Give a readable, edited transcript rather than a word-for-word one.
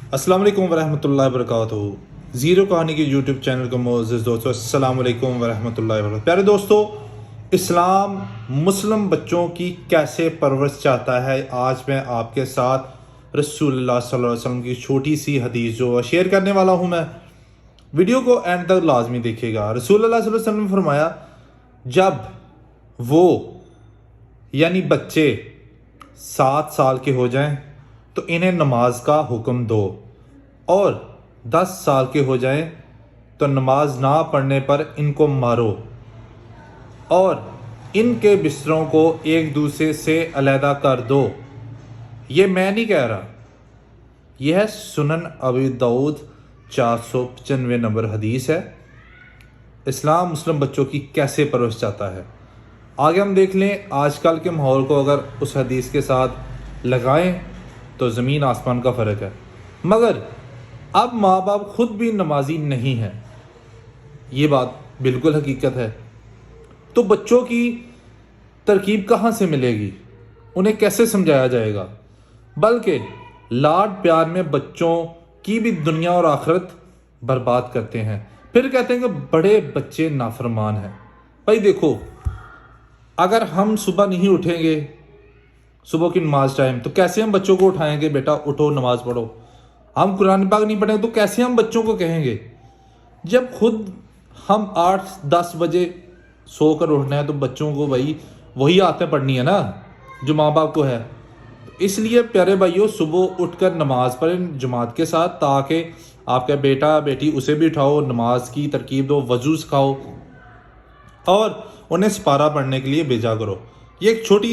अस्सलाम वालेकुम वरहमतुल्लाहि वबरकातुहू। ज़ीरो कहानी के यूट्यूब चैनल को मोअज़्ज़ज़ दोस्तों अस्सलाम वालेकुम वरहमतुल्लाहि वबरकातुहू। प्यारे दोस्तों, इस्लाम मुस्लिम बच्चों की कैसे परवरिश चाहता है, आज मैं आपके साथ रसूलुल्लाह सल्लल्लाहु अलैहि वसल्लम की छोटी सी हदीस जो शेयर करने वाला हूँ। मैं वीडियो को एंड तक लाजमी देखिएगा। रसूलुल्लाह सल्लल्लाहु अलैहि वसल्लम ने फरमाया, जब वो यानी बच्चे 7 साल के हो जाएं तो इन्हें नमाज का हुक्म दो, और 10 साल के हो जाएं तो नमाज ना पढ़ने पर इनको मारो, और इनके बिस्तरों को एक दूसरे से अलहदा कर दो। ये मैं नहीं कह रहा, यह है सुनन अबी दाऊद 495 नंबर हदीस है। इस्लाम मुस्लिम बच्चों की कैसे परवरिश चाहता है, आगे हम देख लें। आजकल के माहौल को अगर उस हदीस के साथ लगाएं तो ज़मीन आसमान का फ़र्क है। मगर अब माँ बाप खुद भी नमाजी नहीं है, ये बात बिल्कुल हकीकत है। तो बच्चों की तरकीब कहाँ से मिलेगी, उन्हें कैसे समझाया जाएगा? बल्कि लाड प्यार में बच्चों की भी दुनिया और आखिरत बर्बाद करते हैं। फिर कहते हैं कि बड़े बच्चे नाफरमान हैं। भाई देखो, अगर हम सुबह नहीं उठेंगे सुबह की नमाज टाइम, तो कैसे हम बच्चों को उठाएंगे, बेटा उठो नमाज पढ़ो? हम कुरान पाक नहीं पढ़ेंगे तो कैसे हम बच्चों को कहेंगे? जब खुद हम 8-10 बजे सोकर उठना है तो बच्चों को भाई वही आदतें पढ़नी है ना जो माँ बाप को है। तो इसलिए प्यारे भाइयों, सुबह उठकर नमाज पढ़ें जमात के साथ, ताकि आपका बेटा बेटी उसे भी उठाओ, नमाज की तरकीब दो, वजू सिखाओ और उन्हें सिपारा पढ़ने के लिए भेजा करो। ये एक छोटी